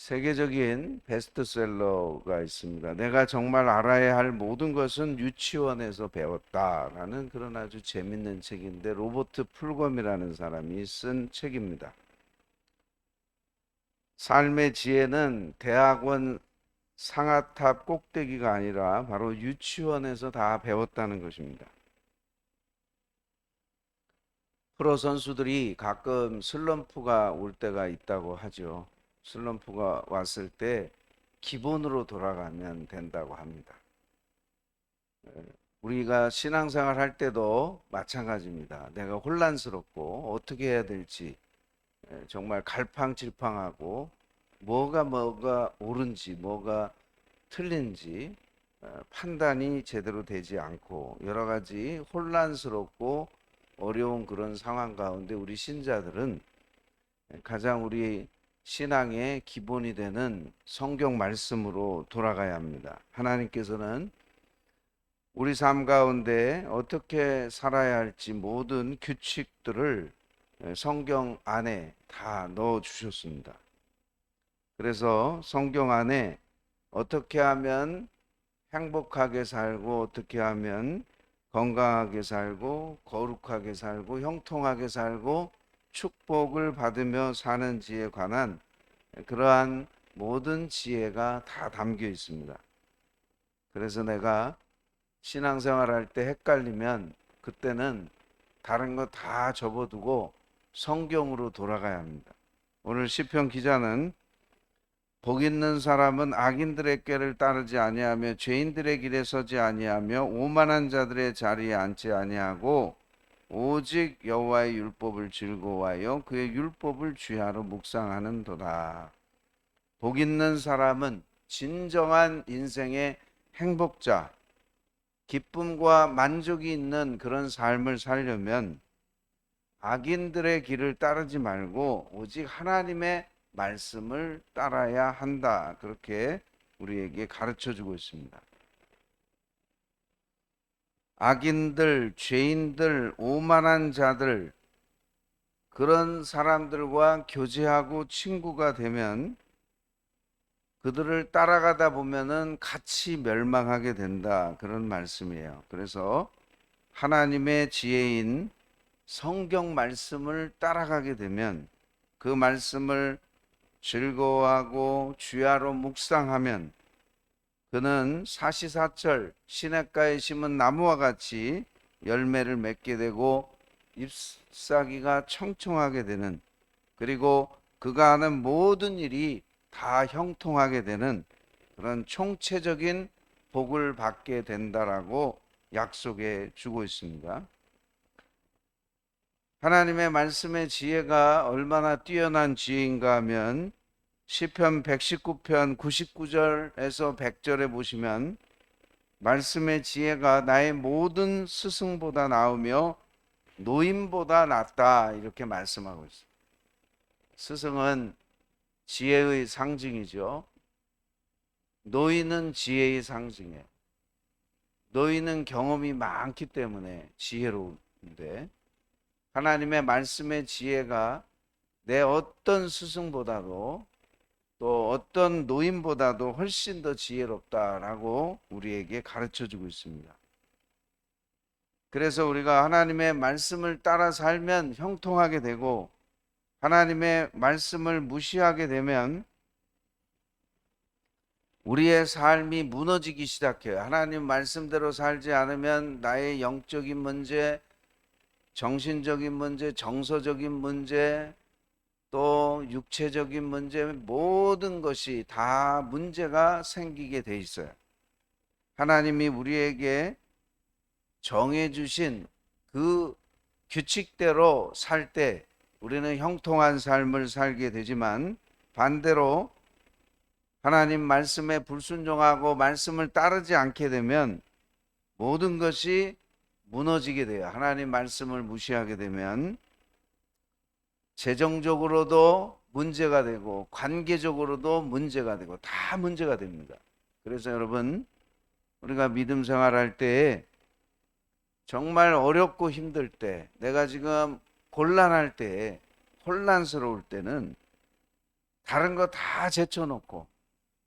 세계적인 베스트셀러가 있습니다. 내가 정말 알아야 할 모든 것은 유치원에서 배웠다라는 그런 아주 재밌는 책인데 로버트 풀검이라는 사람이 쓴 책입니다. 삶의 지혜는 대학원 상아탑 꼭대기가 아니라 바로 유치원에서 다 배웠다는 것입니다. 프로 선수들이 가끔 슬럼프가 올 때가 있다고 하죠. 슬럼프가 왔을 때 기본으로 돌아가면 된다고 합니다. 우리가 신앙생활 할 때도 마찬가지입니다. 내가 혼란스럽고 어떻게 해야 될지 정말 갈팡질팡하고 뭐가 옳은지 뭐가 틀린지 판단이 제대로 되지 않고 여러 가지 혼란스럽고 어려운 그런 상황 가운데 우리 신자들은 가장 우리 신앙의 기본이 되는 성경 말씀으로 돌아가야 합니다. 하나님께서는 우리 삶 가운데 어떻게 살아야 할지 모든 규칙들을 성경 안에 다 넣어 주셨습니다. 그래서 성경 안에 어떻게 하면 행복하게 살고 어떻게 하면 건강하게 살고 거룩하게 살고 형통하게 살고 축복을 받으며 사는지에 관한 그러한 모든 지혜가 다 담겨 있습니다. 그래서 내가 신앙생활 할 때 헷갈리면 그때는 다른 거 다 접어두고 성경으로 돌아가야 합니다. 오늘 시편 기자는 복 있는 사람은 악인들의 꾀를 따르지 아니하며 죄인들의 길에 서지 아니하며 오만한 자들의 자리에 앉지 아니하고 오직 여호와의 율법을 즐거워하여 그의 율법을 주야로 묵상하는도다. 복 있는 사람은 진정한 인생의 행복자, 기쁨과 만족이 있는 그런 삶을 살려면 악인들의 길을 따르지 말고 오직 하나님의 말씀을 따라야 한다. 그렇게 우리에게 가르쳐 주고 있습니다. 악인들, 죄인들, 오만한 자들, 그런 사람들과 교제하고 친구가 되면 그들을 따라가다 보면은 같이 멸망하게 된다. 그런 말씀이에요. 그래서 하나님의 지혜인 성경 말씀을 따라가게 되면 그 말씀을 즐거워하고 주야로 묵상하면 그는 사시사철 시냇가에 심은 나무와 같이 열매를 맺게 되고 잎사귀가 청청하게 되는, 그리고 그가 하는 모든 일이 다 형통하게 되는 그런 총체적인 복을 받게 된다라고 약속해 주고 있습니다. 하나님의 말씀의 지혜가 얼마나 뛰어난 지혜인가 하면 시편 119편 99절에서 100절에 보시면 말씀의 지혜가 나의 모든 스승보다 나으며 노인보다 낫다 이렇게 말씀하고 있습니다. 스승은 지혜의 상징이죠. 노인은 지혜의 상징이에요. 노인은 경험이 많기 때문에 지혜로운데 하나님의 말씀의 지혜가 내 어떤 스승보다도 또 어떤 노인보다도 훨씬 더 지혜롭다라고 우리에게 가르쳐 주고 있습니다. 그래서 우리가 하나님의 말씀을 따라 살면 형통하게 되고 하나님의 말씀을 무시하게 되면 우리의 삶이 무너지기 시작해요. 하나님 말씀대로 살지 않으면 나의 영적인 문제, 정신적인 문제, 정서적인 문제, 또 육체적인 문제, 모든 것이 다 문제가 생기게 돼 있어요. 하나님이 우리에게 정해주신 그 규칙대로 살 때 우리는 형통한 삶을 살게 되지만 반대로 하나님 말씀에 불순종하고 말씀을 따르지 않게 되면 모든 것이 무너지게 돼요. 하나님 말씀을 무시하게 되면 재정적으로도 문제가 되고 관계적으로도 문제가 되고 다 문제가 됩니다. 그래서 여러분 우리가 믿음 생활할 때 정말 어렵고 힘들 때 내가 지금 곤란할 때 혼란스러울 때는 다른 거 다 제쳐놓고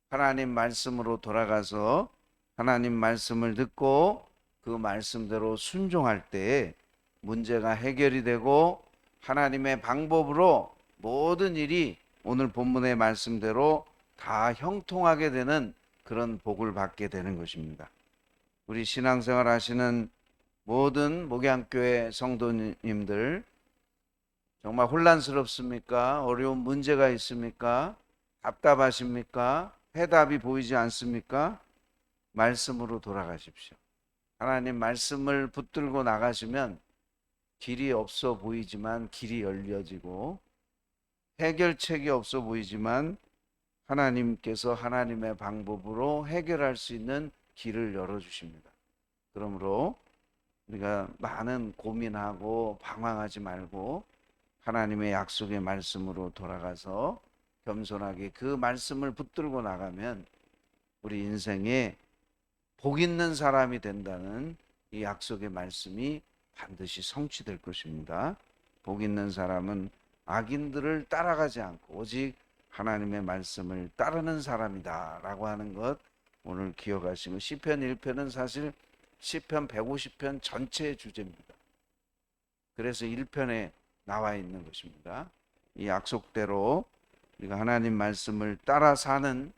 하나님 말씀으로 돌아가서 하나님 말씀을 듣고 그 말씀대로 순종할 때 문제가 해결이 되고 하나님의 방법으로 모든 일이 오늘 본문의 말씀대로 다 형통하게 되는 그런 복을 받게 되는 것입니다. 우리 신앙생활 하시는 모든 목양교회 성도님들 정말 혼란스럽습니까? 어려운 문제가 있습니까? 답답하십니까? 해답이 보이지 않습니까? 말씀으로 돌아가십시오. 하나님 말씀을 붙들고 나가시면 길이 없어 보이지만 길이 열려지고 해결책이 없어 보이지만 하나님께서 하나님의 방법으로 해결할 수 있는 길을 열어주십니다. 그러므로 우리가 많은 고민하고 방황하지 말고 하나님의 약속의 말씀으로 돌아가서 겸손하게 그 말씀을 붙들고 나가면 우리 인생에 복 있는 사람이 된다는 이 약속의 말씀이 반드시 성취될 것입니다. 복 있는 사람은 악인들을 따라가지 않고 오직 하나님의 말씀을 따르는 사람이다 라고 하는 것 오늘 기억하시고, 시편 1편은 사실 시편 150편 전체의 주제입니다. 그래서 1편에 나와 있는 것입니다. 이 약속대로 우리가 하나님 말씀을 따라 사는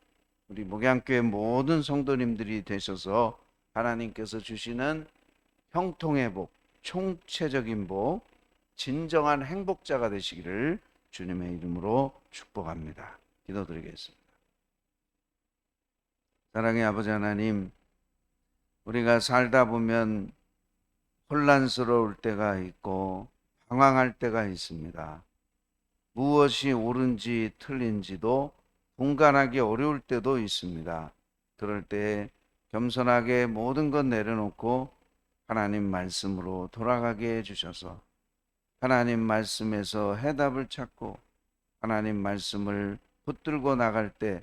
우리 목양교회 모든 성도님들이 되셔서 하나님께서 주시는 형통의 복, 총체적인 복, 진정한 행복자가 되시기를 주님의 이름으로 축복합니다. 기도드리겠습니다. 사랑의 아버지 하나님, 우리가 살다 보면 혼란스러울 때가 있고 방황할 때가 있습니다. 무엇이 옳은지 틀린지도 분간하기 어려울 때도 있습니다. 그럴 때 겸손하게 모든 것 내려놓고 하나님 말씀으로 돌아가게 해주셔서 하나님 말씀에서 해답을 찾고 하나님 말씀을 붙들고 나갈 때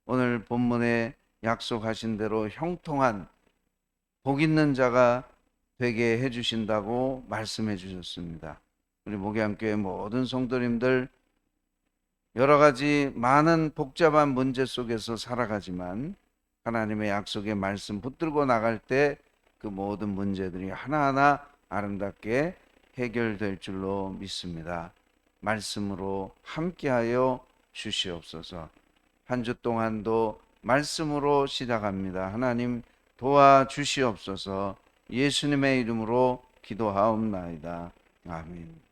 오늘 본문에 약속하신 대로 형통한 복 있는 자가 되게 해주신다고 말씀해 주셨습니다. 우리 목양교회 모든 성도님들 여러 가지 많은 복잡한 문제 속에서 살아가지만 하나님의 약속의 말씀 붙들고 나갈 때 그 모든 문제들이 하나하나 아름답게 해결될 줄로 믿습니다. 말씀으로 함께하여 주시옵소서. 한 주 동안도 말씀으로 시작합니다. 하나님 도와주시옵소서. 예수님의 이름으로 기도하옵나이다. 아멘.